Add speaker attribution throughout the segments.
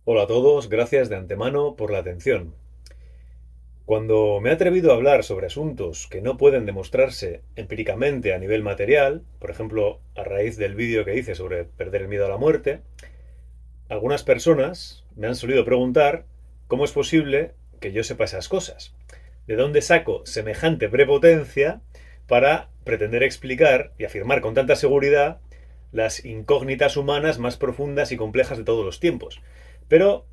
Speaker 1: Hola a todos, gracias de antemano por la atención. Cuando me he atrevido a hablar sobre asuntos que no pueden demostrarse empíricamente a nivel material, por ejemplo, a raíz del vídeo que hice sobre perder el miedo a la muerte, algunas personas me han solido preguntar cómo es posible que yo sepa esas cosas. ¿De dónde saco semejante prepotencia para pretender explicar y afirmar con tanta seguridad las incógnitas humanas más profundas y complejas de todos los tiempos? Pero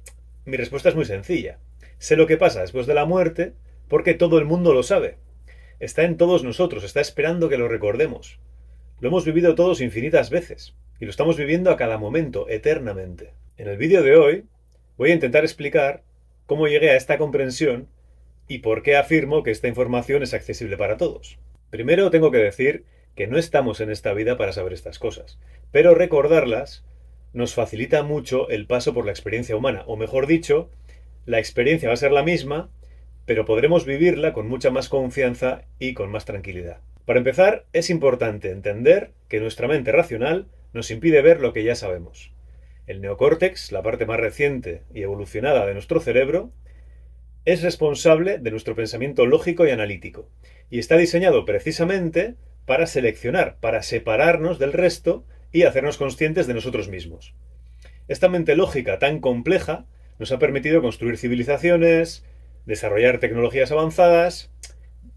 Speaker 1: mi respuesta es muy sencilla. Sé lo que pasa después de la muerte porque todo el mundo lo sabe. Está en todos nosotros, está esperando que lo recordemos. Lo hemos vivido todos infinitas veces y lo estamos viviendo a cada momento, eternamente. En el vídeo de hoy voy a intentar explicar cómo llegué a esta comprensión y por qué afirmo que esta información es accesible para todos. Primero tengo que decir que no estamos en esta vida para saber estas cosas, pero recordarlas nos facilita mucho el paso por la experiencia humana, o mejor dicho, la experiencia va a ser la misma, pero podremos vivirla con mucha más confianza y con más tranquilidad. Para empezar, es importante entender que nuestra mente racional nos impide ver lo que ya sabemos. El neocórtex, la parte más reciente y evolucionada de nuestro cerebro, es responsable de nuestro pensamiento lógico y analítico, y está diseñado precisamente para seleccionar, para separarnos del resto y hacernos conscientes de nosotros mismos. Esta mente lógica tan compleja nos ha permitido construir civilizaciones, desarrollar tecnologías avanzadas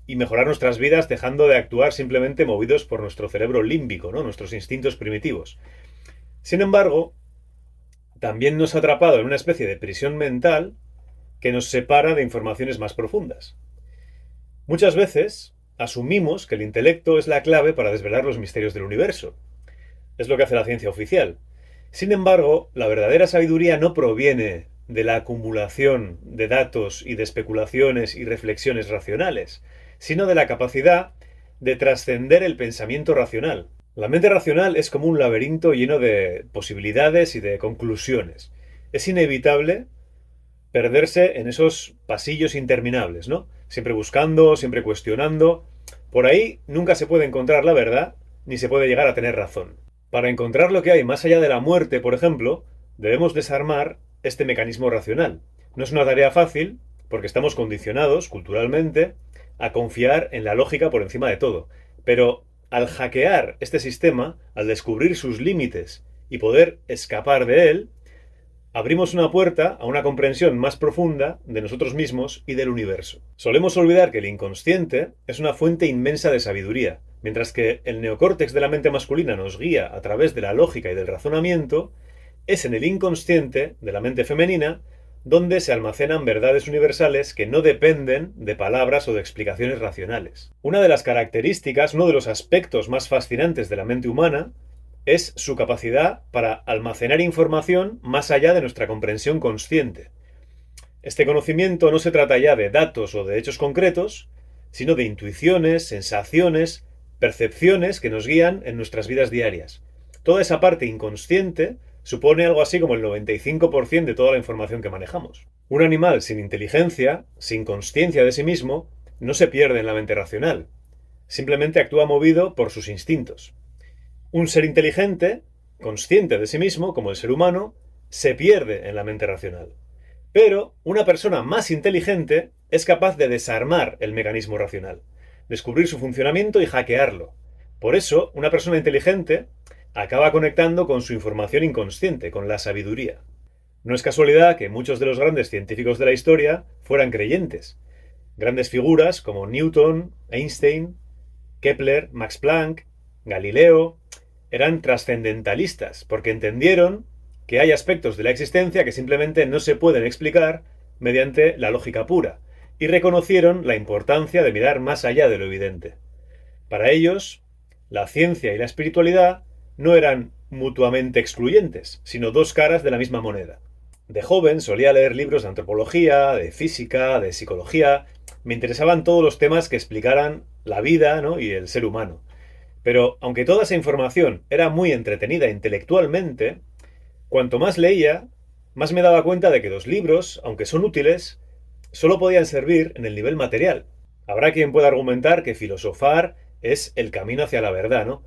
Speaker 1: y mejorar nuestras vidas dejando de actuar simplemente movidos por nuestro cerebro límbico, ¿no? Nuestros instintos primitivos. Sin embargo, también nos ha atrapado en una especie de prisión mental que nos separa de informaciones más profundas. Muchas veces asumimos que el intelecto es la clave para desvelar los misterios del universo. Es lo que hace la ciencia oficial. Sin embargo, la verdadera sabiduría no proviene de la acumulación de datos y de especulaciones y reflexiones racionales, sino de la capacidad de trascender el pensamiento racional. La mente racional es como un laberinto lleno de posibilidades y de conclusiones. Es inevitable perderse en esos pasillos interminables, ¿no? Siempre buscando, siempre cuestionando. Por ahí nunca se puede encontrar la verdad, ni se puede llegar a tener razón. Para encontrar lo que hay más allá de la muerte, por ejemplo, debemos desarmar este mecanismo racional. No es una tarea fácil, porque estamos condicionados, culturalmente, a confiar en la lógica por encima de todo. Pero al hackear este sistema, al descubrir sus límites y poder escapar de él, abrimos una puerta a una comprensión más profunda de nosotros mismos y del universo. Solemos olvidar que el inconsciente es una fuente inmensa de sabiduría. Mientras que el neocórtex de la mente masculina nos guía a través de la lógica y del razonamiento, es en el inconsciente de la mente femenina donde se almacenan verdades universales que no dependen de palabras o de explicaciones racionales. Una de las características, uno de los aspectos más fascinantes de la mente humana es su capacidad para almacenar información más allá de nuestra comprensión consciente. Este conocimiento no se trata ya de datos o de hechos concretos, sino de intuiciones, sensaciones, percepciones que nos guían en nuestras vidas diarias. Toda esa parte inconsciente supone algo así como el 95% de toda la información que manejamos. Un animal sin inteligencia, sin consciencia de sí mismo, no se pierde en la mente racional. Simplemente actúa movido por sus instintos. Un ser inteligente, consciente de sí mismo, como el ser humano, se pierde en la mente racional. Pero una persona más inteligente es capaz de desarmar el mecanismo racional, descubrir su funcionamiento y hackearlo. Por eso, una persona inteligente acaba conectando con su información inconsciente, con la sabiduría. No es casualidad que muchos de los grandes científicos de la historia fueran creyentes. Grandes figuras como Newton, Einstein, Kepler, Max Planck, Galileo, eran trascendentalistas, porque entendieron que hay aspectos de la existencia que simplemente no se pueden explicar mediante la lógica pura, y reconocieron la importancia de mirar más allá de lo evidente. Para ellos, la ciencia y la espiritualidad no eran mutuamente excluyentes, sino dos caras de la misma moneda. De joven solía leer libros de antropología, de física, de psicología. Me interesaban todos los temas que explicaran la vida, ¿no? Y el ser humano. Pero aunque toda esa información era muy entretenida intelectualmente, cuanto más leía, más me daba cuenta de que los libros, aunque son útiles, solo podían servir en el nivel material. Habrá quien pueda argumentar que filosofar es el camino hacia la verdad, ¿no?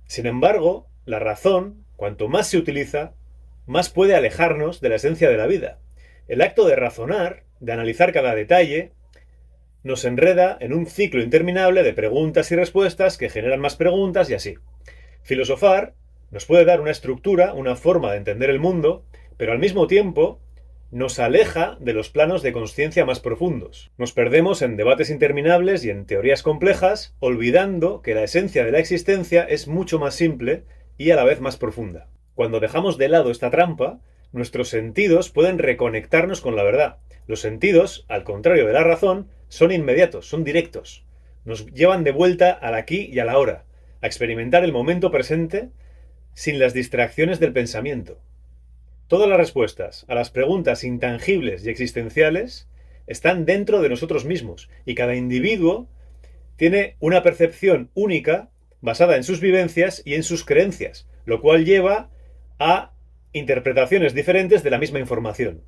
Speaker 1: Sin embargo, la razón, cuanto más se utiliza, más puede alejarnos de la esencia de la vida. El acto de razonar, de analizar cada detalle, nos enreda en un ciclo interminable de preguntas y respuestas que generan más preguntas y así. Filosofar nos puede dar una estructura, una forma de entender el mundo, pero al mismo tiempo nos aleja de los planos de conciencia más profundos. Nos perdemos en debates interminables y en teorías complejas, olvidando que la esencia de la existencia es mucho más simple y a la vez más profunda. Cuando dejamos de lado esta trampa, nuestros sentidos pueden reconectarnos con la verdad. Los sentidos, al contrario de la razón, son inmediatos, son directos. Nos llevan de vuelta al aquí y a la ahora, a experimentar el momento presente sin las distracciones del pensamiento. Todas las respuestas a las preguntas intangibles y existenciales están dentro de nosotros mismos y cada individuo tiene una percepción única basada en sus vivencias y en sus creencias, lo cual lleva a interpretaciones diferentes de la misma información.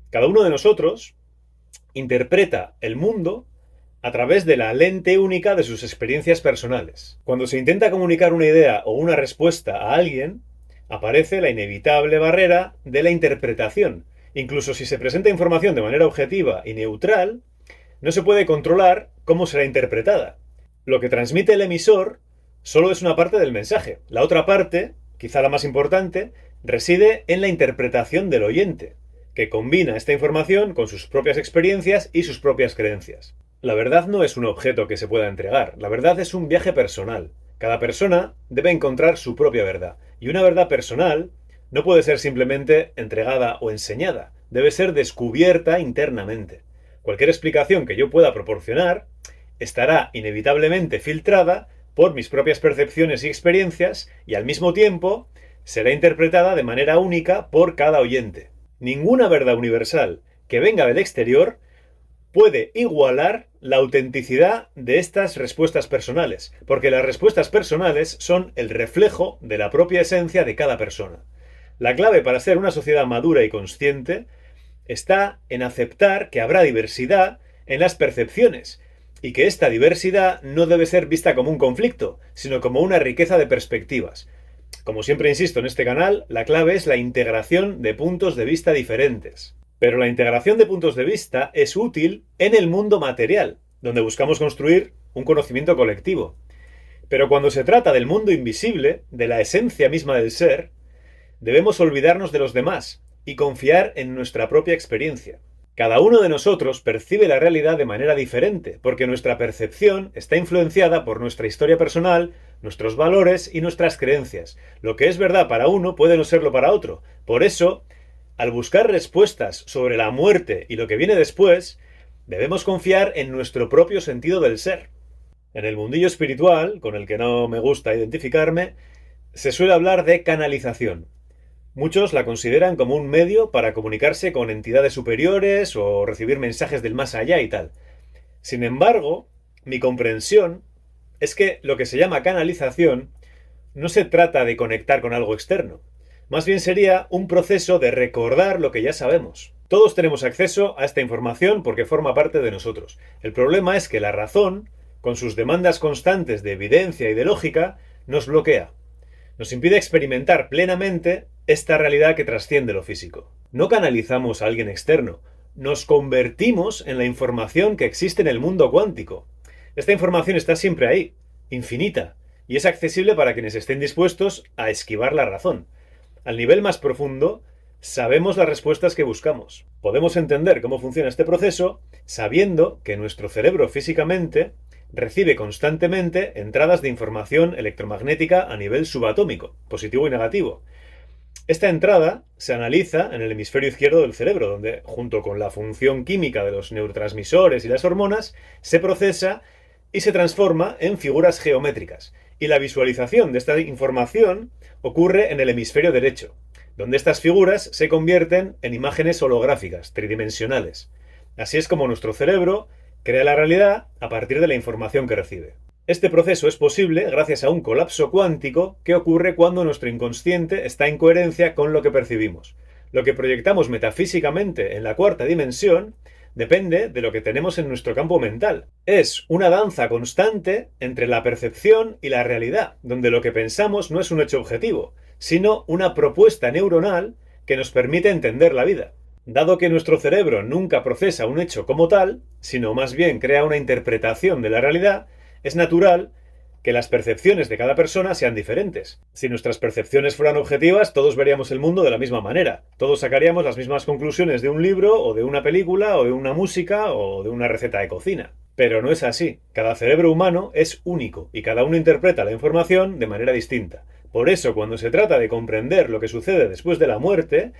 Speaker 1: Cada uno de nosotros interpreta el mundo a través de la lente única de sus experiencias personales. Cuando se intenta comunicar una idea o una respuesta a alguien, aparece la inevitable barrera de la interpretación. Incluso si se presenta información de manera objetiva y neutral, no se puede controlar cómo será interpretada. Lo que transmite el emisor solo es una parte del mensaje. La otra parte, quizá la más importante, reside en la interpretación del oyente, que combina esta información con sus propias experiencias y sus propias creencias. La verdad no es un objeto que se pueda entregar, la verdad es un viaje personal. Cada persona debe encontrar su propia verdad, y una verdad personal no puede ser simplemente entregada o enseñada, debe ser descubierta internamente. Cualquier explicación que yo pueda proporcionar estará inevitablemente filtrada por mis propias percepciones y experiencias y al mismo tiempo será interpretada de manera única por cada oyente. Ninguna verdad universal que venga del exterior puede igualar la autenticidad de estas respuestas personales, porque las respuestas personales son el reflejo de la propia esencia de cada persona. La clave para ser una sociedad madura y consciente está en aceptar que habrá diversidad en las percepciones y que esta diversidad no debe ser vista como un conflicto, sino como una riqueza de perspectivas. Como siempre insisto en este canal, la clave es la integración de puntos de vista diferentes. Pero la integración de puntos de vista es útil en el mundo material, donde buscamos construir un conocimiento colectivo. Pero cuando se trata del mundo invisible, de la esencia misma del ser, debemos olvidarnos de los demás y confiar en nuestra propia experiencia. Cada uno de nosotros percibe la realidad de manera diferente, porque nuestra percepción está influenciada por nuestra historia personal, nuestros valores y nuestras creencias. Lo que es verdad para uno puede no serlo para otro. Por eso, al buscar respuestas sobre la muerte y lo que viene después, debemos confiar en nuestro propio sentido del ser. En el mundillo espiritual, con el que no me gusta identificarme, se suele hablar de canalización. Muchos la consideran como un medio para comunicarse con entidades superiores o recibir mensajes del más allá y tal. Sin embargo, mi comprensión es que lo que se llama canalización no se trata de conectar con algo externo. Más bien sería un proceso de recordar lo que ya sabemos. Todos tenemos acceso a esta información porque forma parte de nosotros. El problema es que la razón, con sus demandas constantes de evidencia y de lógica, nos bloquea. Nos impide experimentar plenamente esta realidad que trasciende lo físico. No canalizamos a alguien externo, nos convertimos en la información que existe en el mundo cuántico. Esta información está siempre ahí, infinita, y es accesible para quienes estén dispuestos a esquivar la razón. Al nivel más profundo, sabemos las respuestas que buscamos. Podemos entender cómo funciona este proceso sabiendo que nuestro cerebro físicamente recibe constantemente entradas de información electromagnética a nivel subatómico, positivo y negativo. Esta entrada se analiza en el hemisferio izquierdo del cerebro, donde, junto con la función química de los neurotransmisores y las hormonas, se procesa y se transforma en figuras geométricas. Y la visualización de esta información ocurre en el hemisferio derecho, donde estas figuras se convierten en imágenes holográficas, tridimensionales. Así es como nuestro cerebro crea la realidad a partir de la información que recibe. Este proceso es posible gracias a un colapso cuántico que ocurre cuando nuestro inconsciente está en coherencia con lo que percibimos. Lo que proyectamos metafísicamente en la cuarta dimensión depende de lo que tenemos en nuestro campo mental. Es una danza constante entre la percepción y la realidad, donde lo que pensamos no es un hecho objetivo, sino una propuesta neuronal que nos permite entender la vida. Dado que nuestro cerebro nunca procesa un hecho como tal, sino más bien crea una interpretación de la realidad, es natural que las percepciones de cada persona sean diferentes. Si nuestras percepciones fueran objetivas, todos veríamos el mundo de la misma manera. Todos sacaríamos las mismas conclusiones de un libro, o de una película, o de una música, o de una receta de cocina. Pero no es así. Cada cerebro humano es único, y cada uno interpreta la información de manera distinta. Por eso, cuando se trata de comprender lo que sucede después de la muerte,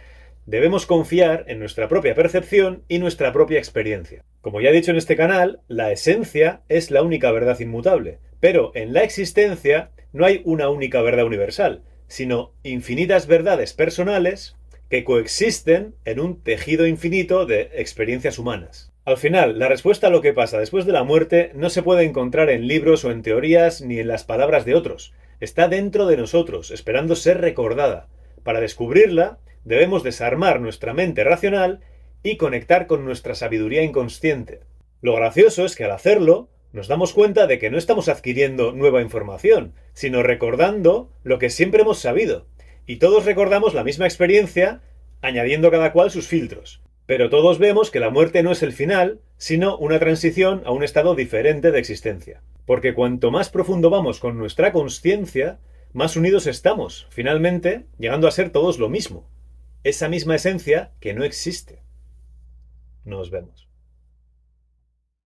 Speaker 1: debemos confiar en nuestra propia percepción y nuestra propia experiencia. Como ya he dicho en este canal, la esencia es la única verdad inmutable, pero en la existencia no hay una única verdad universal, sino infinitas verdades personales que coexisten en un tejido infinito de experiencias humanas. Al final, la respuesta a lo que pasa después de la muerte no se puede encontrar en libros o en teorías ni en las palabras de otros. Está dentro de nosotros, esperando ser recordada. Para descubrirla, debemos desarmar nuestra mente racional y conectar con nuestra sabiduría inconsciente. Lo gracioso es que al hacerlo, nos damos cuenta de que no estamos adquiriendo nueva información, sino recordando lo que siempre hemos sabido. Y todos recordamos la misma experiencia, añadiendo cada cual sus filtros. Pero todos vemos que la muerte no es el final, sino una transición a un estado diferente de existencia. Porque cuanto más profundo vamos con nuestra consciencia, más unidos estamos, finalmente llegando a ser todos lo mismo. Esa misma esencia que no existe. Nos vemos.